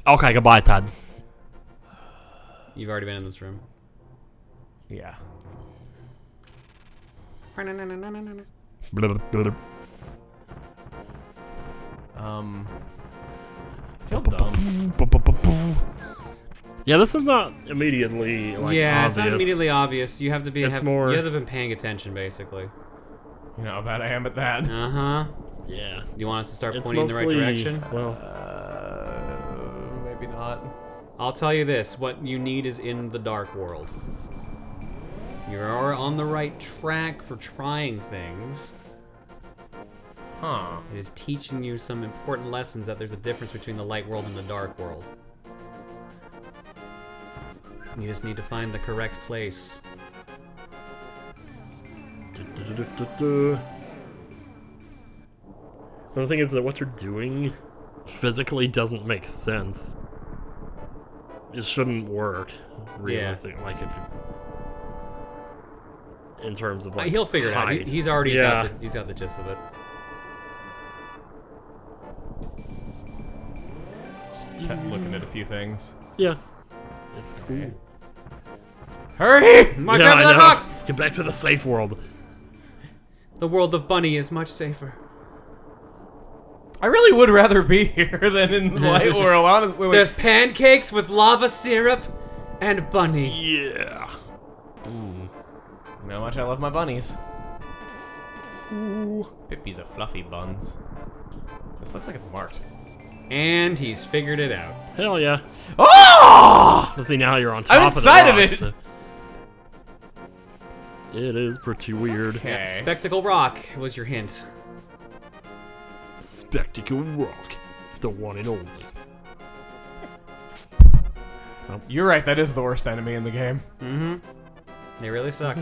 Okay, goodbye, Todd. You've already been in this room. Yeah. I feel dumb. Yeah, this is not immediately like yeah, obvious. it's not immediately obvious. You have to be. It's You more- have to have been paying attention, basically. You know how bad I am at that. Uh-huh. Yeah. You want us to start It's pointing in the right mostly- direction? Well, Maybe not. I'll tell you this. What you need is in the dark world. You're on the right track for trying things. Huh. It is teaching you some important lessons that there's a difference between the light world and the dark world. You just need to find the correct place. the thing is that what you're doing physically doesn't make sense. It shouldn't work, realistically. Like if you, in terms of like He'll figure it out. height. He's already Yeah. he's got the gist of it. Looking at a few things. Yeah, it's cool. Hurry! My Yeah, turn I to the know. hook! Get back to the safe world. The world of Bunny is much safer. I really would rather be here than in the light world, honestly. Like, There's pancakes with lava syrup and Bunny. Yeah. you know how much I love my bunnies. Ooh. Pippi's a fluffy buns. This looks like it's marked. And he's figured it out. Hell yeah. Oh! Let's see, now you're on top I'm of the inside of rock, it. so- It is pretty weird. Okay. Spectacle Rock was your hint. Spectacle Rock, the one and only. You're right, that is the worst enemy in the game. Mm-hmm. They really suck.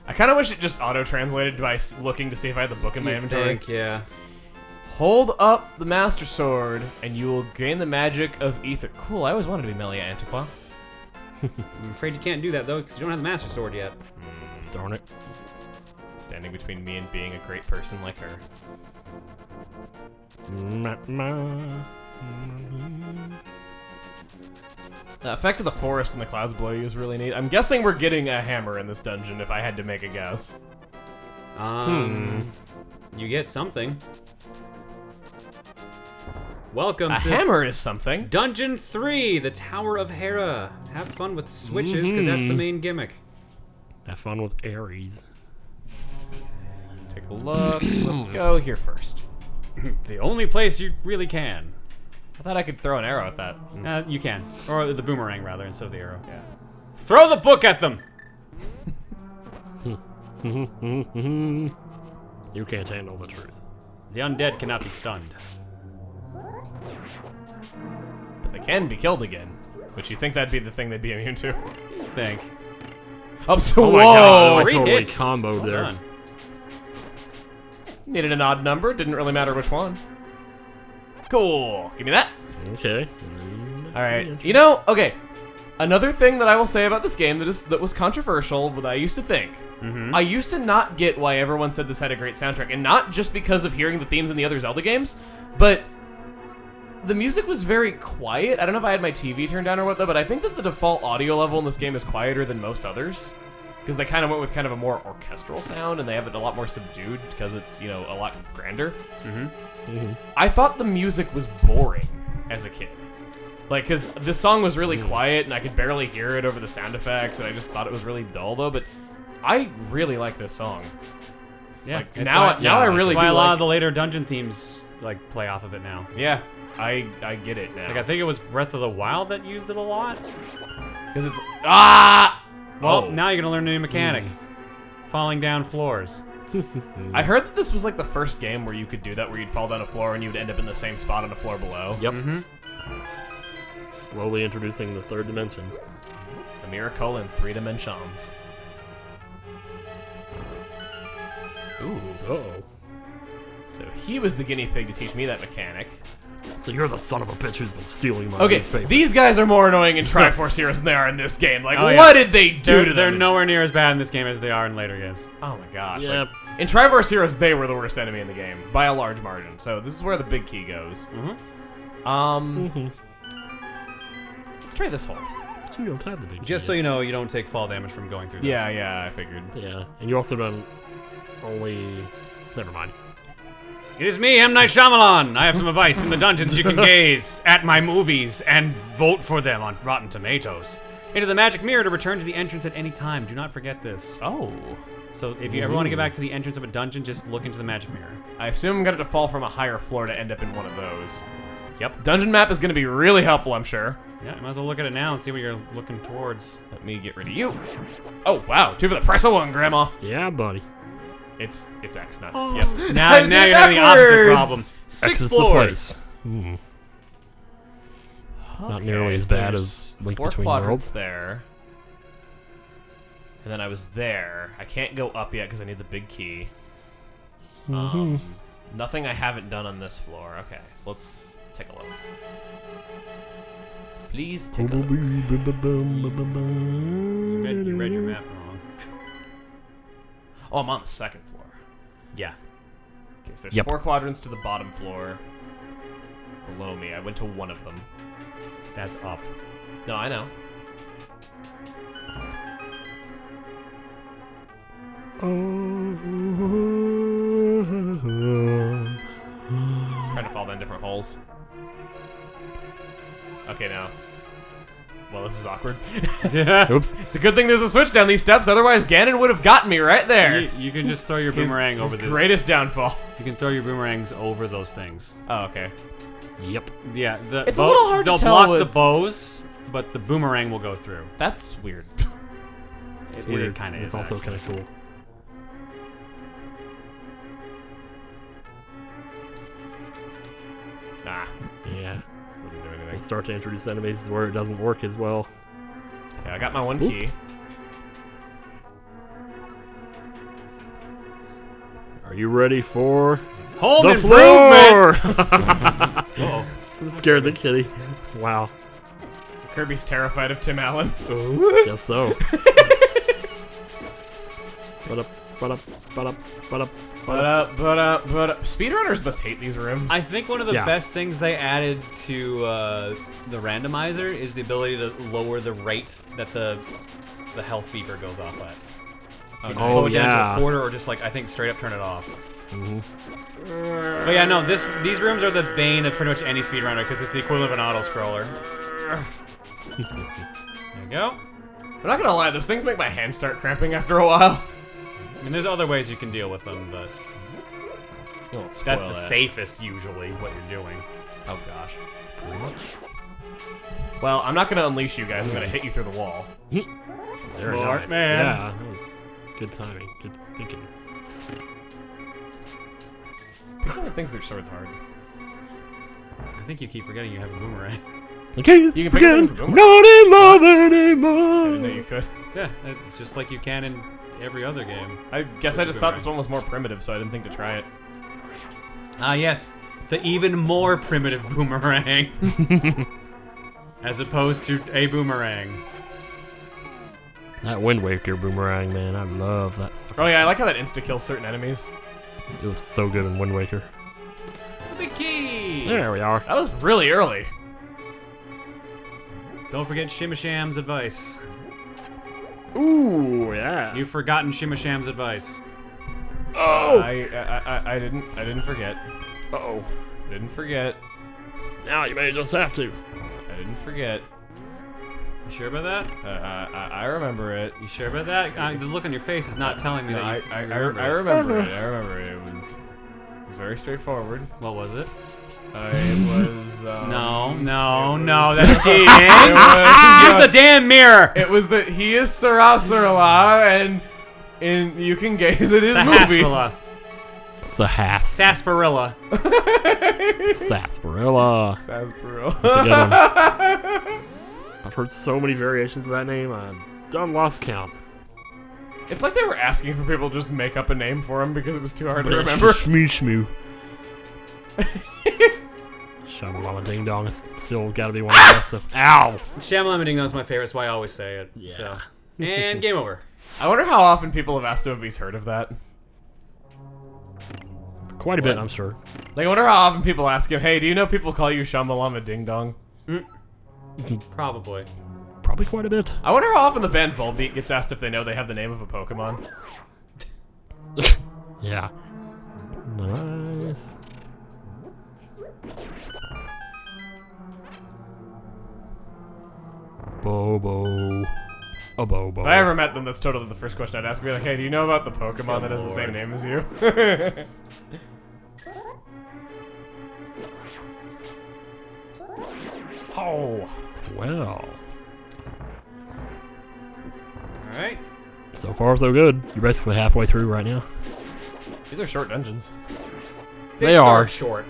I kind of wish it just auto-translated by looking to see if I had the book in my inventory. Yeah. Hold up the Master Sword, and you will gain the magic of Ether. Cool, I always wanted to be Melia Antiqua. I'm afraid you can't do that, though, because you don't have the Master Sword yet. Darn it. Standing between me and being a great person like her. The effect of the forest and the clouds below you is really neat. I'm guessing we're getting a hammer in this dungeon, if I had to make a guess. You get something. Welcome A to hammer is something. Dungeon 3, the Tower of Hera. Have fun with switches, because that's the main gimmick. Have fun with Ares. Take a look. Let's go here first. The only place you really can. I thought I could throw an arrow at that. You can. Or the boomerang, rather, instead of the arrow. Yeah. Throw the book at them! You can't handle the truth. The undead cannot be stunned. But they can be killed again. Which you think that'd be the thing they'd be immune to? You'd think. Up to Oh my whoa! god, I 3 totally hits. comboed Well there. done. Needed an odd number, didn't really matter which one. Cool. Give me that. Okay. Alright. You know, okay. Another thing that I will say about this game that was controversial, that I used to think. I used to not get why everyone said this had a great soundtrack, and not just because of hearing the themes in the other Zelda games, but the music was very quiet. I don't know if I had my TV turned down or what though, but I think that the default audio level in this game is quieter than most others. Because they kind of went with kind of a more orchestral sound, and they have it a lot more subdued because it's, you know, a lot grander. I thought the music was boring as a kid. Like, because this song was really quiet, and I could barely hear it over the sound effects, and I just thought it was really dull, though, but I really like this song. Yeah. Like, it's now I really That's why do a lot like- of the later dungeon themes like play off of it now. Yeah, I get it now. Like I think it was Breath of the Wild that used it a lot. Because it's... Ah! Well, Oh. now you're gonna learn a new mechanic. Falling down floors. I heard that this was like the first game where you could do that, where you'd fall down a floor and you'd end up in the same spot on the floor below. Yep. Slowly introducing the third dimension. A miracle in 3 dimensions. Ooh. Uh-oh. So he was the guinea pig to teach me that mechanic. So you're the son of a bitch who's been stealing my Okay, newspaper. these guys are more annoying in Triforce Heroes than they are in this game. Like, Oh, yeah. what did they do to They're them? nowhere near as bad in this game as they are in later games. Oh my gosh. Yeah, like, In Triforce Heroes, they were the worst enemy in the game by a large margin. So this is where the big key goes. Let's try this hole. You don't have the big Just so you know, you don't take fall damage from going through this. Yeah, I figured. Yeah, and you also don't only... Never mind. It is me, M. Night Shyamalan. I have some advice. In the dungeons, you can gaze at my movies and vote for them on Rotten Tomatoes. Enter the magic mirror to return to the entrance at any time. Do not forget this. Oh. So if you ever want to get back to the entrance of a dungeon, just look into the magic mirror. I assume I'm going to fall from a higher floor to end up in one of those. Yep. Dungeon map is going to be really helpful, I'm sure. Yeah, you might as well look at it now and see what you're looking towards. Let me get rid of you. Oh, wow. 2 for the price of 1, Grandma. Yeah, buddy. It's X, not Oh. yes. Now you're having the opposite problem. X Sixth is floor. the place. Not nearly as bad as Link 4 Between quadrants Worlds. there. And then I was there. I can't go up yet because I need the big key. Nothing I haven't done on this floor. Okay, so let's take a look. Please take a look. You read your map wrong. Oh, I'm on the 2nd floor. Yeah. Okay, so there's Yep. 4 quadrants to the bottom floor. Below me, I went to one of them. That's up. No, I know. Trying to fall down different holes. Okay, now. Well, this is awkward. Oops. It's a good thing there's a switch down these steps, otherwise Ganon would have gotten me right there. You can just throw your boomerang over his the... greatest downfall. You can throw your boomerangs over those things. Oh, okay. Yep. Yeah, It's a little hard to they'll tell block the it's- bows, but the boomerang will go through. That's weird. It's It weird. kind of is. It's also actually. kind of cool. Nah, Yeah. wouldn't do They anything. start to introduce enemies where it doesn't work as well. Okay, I got my 1 key. Are you ready for Home the improvement! floor? Uh-oh. Scared the kitty. Wow. Kirby's terrified of Tim Allen. Guess so. But up. Speedrunners must hate these rooms. I think one of the Yeah. best things they added to the randomizer is the ability to lower the rate that the health beeper goes off at. You can Oh, slow it down to yeah. a quarter, or just like I think straight up turn it off. But yeah, no, these rooms are the bane of pretty much any speedrunner because it's the equivalent of an auto scroller. There you go. I'm not gonna lie, those things make my hands start cramping after a while. I mean, there's other ways you can deal with them, but You won't spoil that's the it. safest usually what you're doing. Oh gosh. Pretty much. Well, I'm not gonna unleash you guys. I'm gonna hit you through the wall. Very Smart nice. man. Yeah, that was good timing. Good thinking. People that thinks their sword's hard. I think you keep forgetting you have a boomerang. Okay, You can pick up again, things with not in love I didn't know anymore. you could. Yeah, it's just like you can in every other game. I guess I just thought this one was more primitive, so I didn't think to try it. Ah, yes, the even more primitive boomerang. As opposed to a boomerang. That Wind Waker boomerang, man, I love that stuff. Oh yeah, I like how that insta-kills certain enemies. It was so good in Wind Waker. Big key! There we are. That was really early. Don't forget Shimasham's advice. Ooh, yeah. You've forgotten Shimasham's advice. Oh! I didn't forget. Uh-oh. I didn't forget. Now you may just have to. I didn't forget. You sure about that? I remember it. You sure about that? The look on your face is not telling me No, that I you remember it. I remember it. It was very straightforward. What was it? It was. No, that's cheating! It Use the damn mirror! was that he is Sarasarala, and you can gaze at his movies. Sahasrara. Sahas. Sarsaparilla. Sarsaparilla. Sarsaparilla. That's a good one. I've heard so many variations of that name, I'm done lost count. It's like they were asking for people to just make up a name for him because it was too hard to remember. Shmoo shmoo. Shamalama Ding Dong is still gotta be one of the best. So. Ow! Shyamalan Ding Dong's my favorite, that's why I always say it. Yeah. So. And game over. I wonder how often people have asked him if he's heard of that. Quite a bit, I'm sure. Like, I wonder how often people ask him, hey, do you know people call you Shamalama Ding Dong? Probably. Probably quite a bit. I wonder how often the band Volbeat gets asked if they know they have the name of a Pokemon. Yeah. Nice. Bobo. A Bobo. If I ever met them, that's totally the first question I'd ask. I'd be like, hey, do you know about the Pokemon that has the same name as you? Oh. Well. Alright. So far, so good. You're basically halfway through right now. These are short dungeons. They are. Short.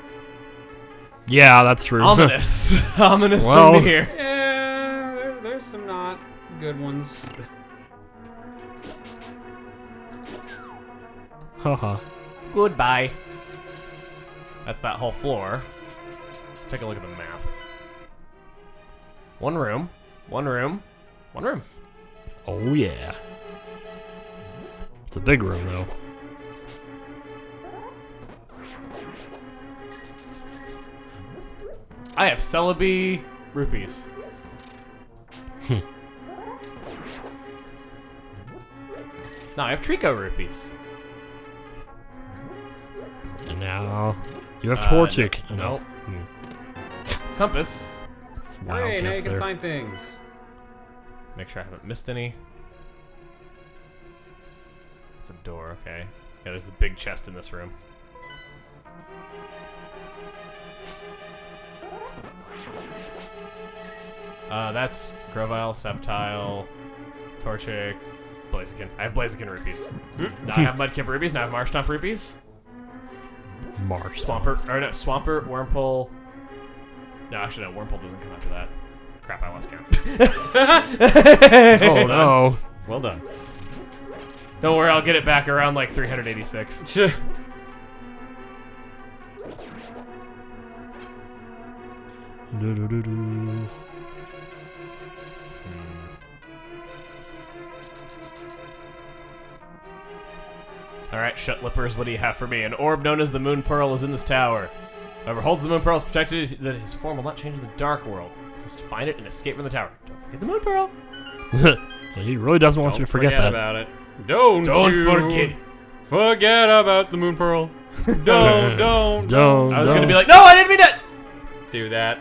Yeah, that's true. Ominous. Ominous Well. thing to hear. Yeah, there's some not good ones. Haha. Goodbye. That's that whole floor. Let's take a look at the map. One room. One room. One room. Oh, yeah. It's a big room, though. I have Celebi rupees. No, I have Trico rupees. And now you have Torchic. Nope. Compass. It's wild. Hey, now you guess can there. find things. Make sure I haven't missed any. It's a door, okay. Yeah, there's the big chest in this room. That's Grovyle, Sceptile, Torchic, Blaziken. I have Blaziken rupees. Now I have Mudkip rupees, now I have Marshtomp rupees. Marsh. Swampert, or no, Swampert, Wurmple. No, actually no, Wurmple doesn't come after that. Crap, I lost count. Oh no. Well done. Don't worry, I'll get it back around like 386. Do-do-do-do. Alright, shut lippers, what do you have for me? An orb known as the Moon Pearl is in this tower. Whoever holds the Moon Pearl is protected that his form will not change in the Dark World. He must find it and escape from the tower. Don't forget the Moon Pearl. He really doesn't want you to forget that. about it. Don't you forget. Forget about the Moon Pearl. Don't. I was gonna be like, no, I didn't mean that! Do that.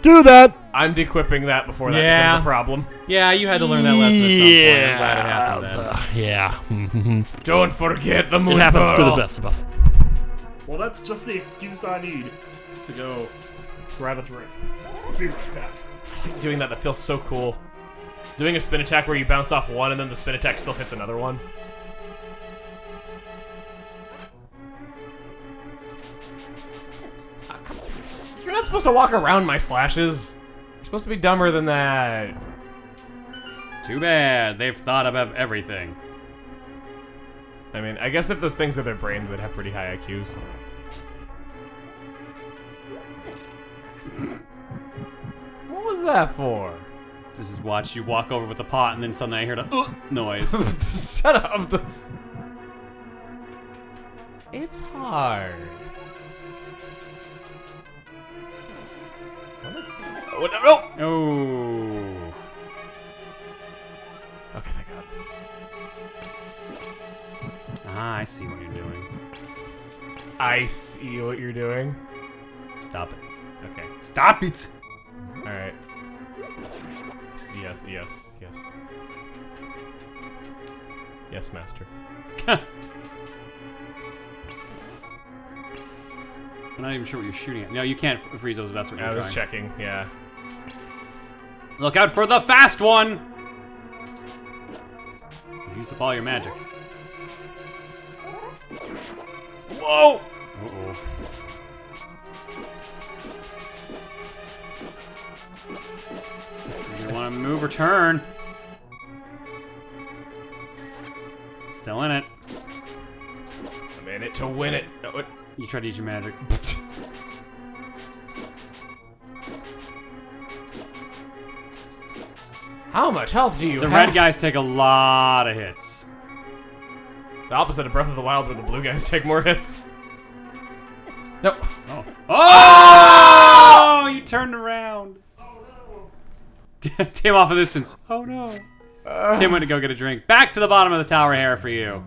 Do that. I'm dequipping that before that Yeah. becomes a problem. Yeah, you had to learn that lesson at some point. I'm glad it happened then. Yeah. Mhm. Don't forget the Moon It happens to the Pearl. best of us. Well, that's just the excuse I need to go grab a drink. Be right back. Doing that feels so cool. Doing a spin attack where you bounce off one and then the spin attack still hits another one. Ah, come on. You're not supposed to walk around my slashes. You're supposed to be dumber than that. Too bad. They've thought about everything. I mean, I guess if those things are their brains, they'd have pretty high IQs. What was that for? This is watch you walk over with the pot and then suddenly I hear the noise. Shut up. It's hard. Oh, no, no. Oh. Okay, thank God. Ah, I see what you're doing. I see what you're doing. Stop it. Okay. Stop it! Alright. Yes, yes, yes. Yes, master. I'm not even sure what you're shooting at. No, you can't freeze those if that's what you're I was trying. checking, yeah. Look out for the fast one! Use up all your magic. Whoa! Uh-oh. You want to move or turn? Still in it. I'm in it to win it. No, what? You tried to use your magic. How much health do you The have? red guys take a lot of hits. It's the opposite of Breath of the Wild where the blue guys take more hits. No. Oh! You turned around. Tim off a distance. Oh no. Tim went to go get a drink. Back to the bottom of the tower here for you.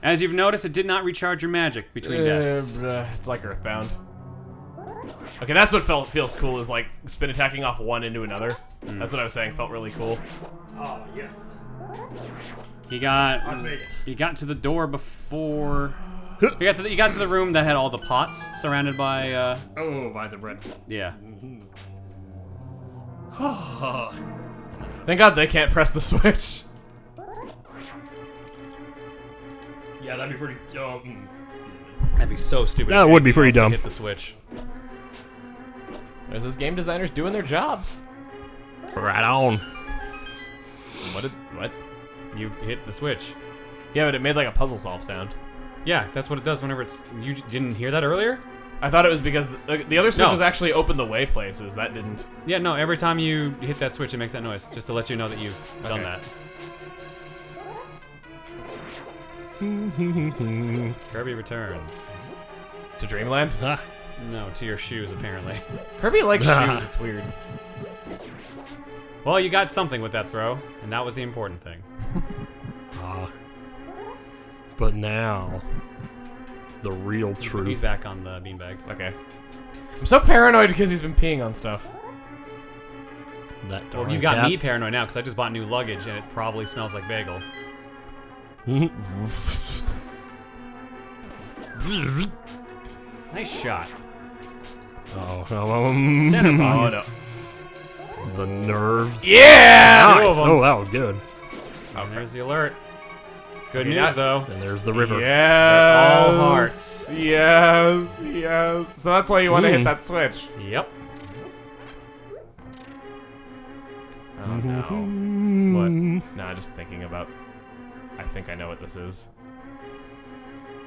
As you've noticed, it did not recharge your magic between deaths. It's like Earthbound. Okay, that's what feels cool, is like spin attacking off one into another. That's what I was saying, felt really cool. Oh, yes. You got to the door before. You got to the room that had all the pots surrounded by. By the red. Yeah. Thank God they can't press the switch. Yeah, that'd be pretty dumb. Excuse me. That'd be so stupid. That if would be anything pretty else could dumb. Hit the switch. There's those game designers doing their jobs. Right on. What? You hit the switch. Yeah, but it made like a puzzle solve sound. Yeah, that's what it does whenever it's. You didn't hear that earlier? I thought it was because the other switches No. actually opened the way places. That didn't. Yeah, no. Every time you hit that switch, it makes that noise, just to let you know that you've done that. Kirby returns. To Dreamland? No, to your shoes apparently. Kirby likes shoes, it's weird. Well, you got something with that throw, and that was the important thing. But now, the real truth. He's back on the beanbag. Okay. I'm so paranoid because he's been peeing on stuff. That Well, darn you've got cat. me paranoid now because I just bought new luggage and it probably smells like bagel. Nice shot. Oh, Center pocket. Oh no. the nerves. Yeah! Nice. Oh, that was good. And there's the alert. Good Yeah. news though. And there's the river. Yes. all hearts. Yes. So that's why you want to hit that switch. Yep. Oh no. What? Nah, just thinking about. I think I know what this is.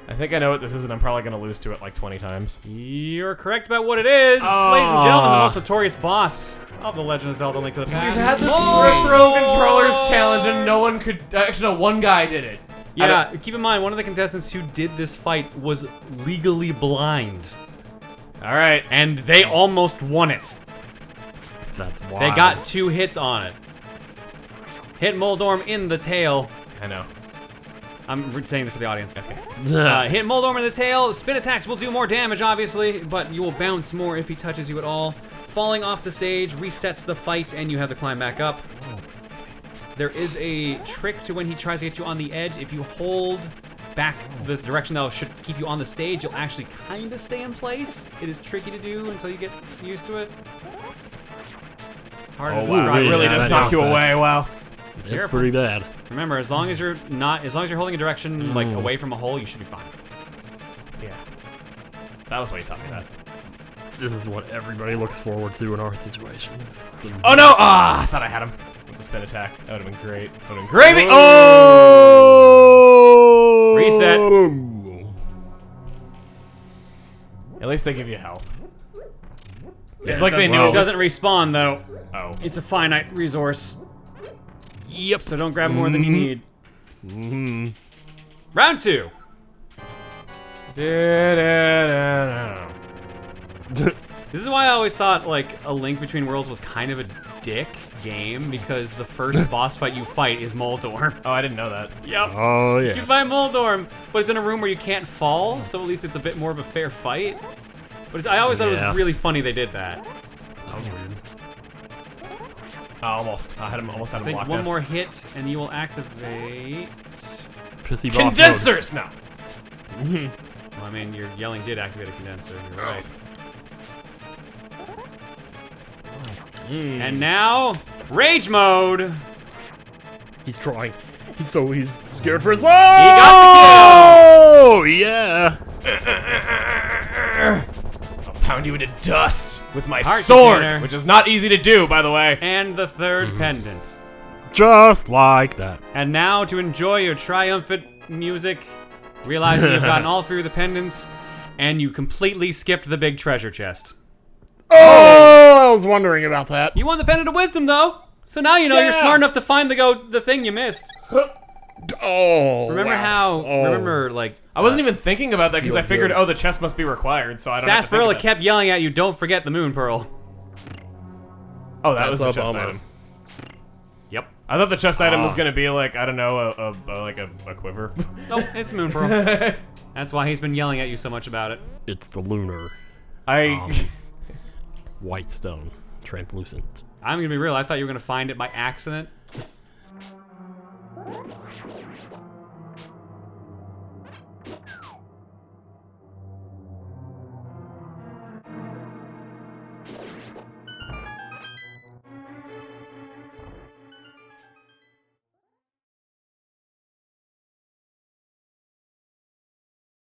And I'm probably gonna lose to it like 20 times. You're correct about what it is. Ladies and gentlemen, the most notorious boss of The Legend of Zelda: Link to the Past. We've had this Molten throw controllers challenge and no one could. Actually, no, one guy did it. Yeah, keep in mind, one of the contestants who did this fight was legally blind. Alright. And they almost won it. That's wild. They got 2 hits on it. Hit Moldorm in the tail. I know. I'm saying this for the audience. Okay. Hit Moldorm in the tail. Spin attacks will do more damage, obviously, but you will bounce more if he touches you at all. Falling off the stage resets the fight, and you have to climb back up. There is a trick to when he tries to get you on the edge. If you hold back the direction that should keep you on the stage, you'll actually kind of stay in place. It is tricky to do until you get used to it. It's hard to Oh describe. wow, it really Yeah, does that knock you knockback. away. Wow. It's Careful. pretty bad. Remember, as long as you're holding a direction like away from a hole, you should be fine. Yeah. That was why you taught me that. This is what everybody looks forward to in our situation. Oh no! Ah, I thought I had him with the spin attack. That would have been great. That would have been gravy. Oh! Reset. At least they give you health. Yeah, It's like they knew It it was. doesn't respawn though. Oh. It's a finite resource. Yep. So don't grab more than you need. Round 2. This is why I always thought like A Link Between Worlds was kind of a dick game because the first boss fight you fight is Moldorm. Oh, I didn't know that. Yep. Oh, You yeah. fight Moldorm, but it's in a room where you can't fall, so at least it's a bit more of a fair fight. But I always thought it Yeah. was really funny they did that. That was weird. Almost. I had him. Almost had I him think locked one in. more hit and you will activate. Pissy boss mode. Condensers. No. Well, I mean, your yelling did activate a condenser. You're right. And now, rage mode. He's trying. He's scared for his life. He got Oh, yeah. I'll pound you into dust with my Heart sword, container. which is not easy to do, by the way. And the third pendant. Just like that. And now, to enjoy your triumphant music, realizing you've gotten all 3 of the pendants, and you completely skipped the big treasure chest. Oh, I was wondering about that. You won the pendant of wisdom, though. So now you know you're Yeah. smart enough to find the thing you missed. Oh, Remember wow. how? Oh. Remember like I wasn't even thinking about that because I feels figured, good. oh, the chest must be required, so I don't have to think Sarsaparilla of that. kept yelling at you, don't forget the moon pearl. Oh, that was the That's a chest bummer. item. Yep. I thought the chest item was Ah. gonna be like, I don't know, like a quiver. Nope, it's the moon pearl. That's why he's been yelling at you so much about it. It's the lunar I white stone, translucent. I'm gonna be real, I thought you were gonna find it by accident.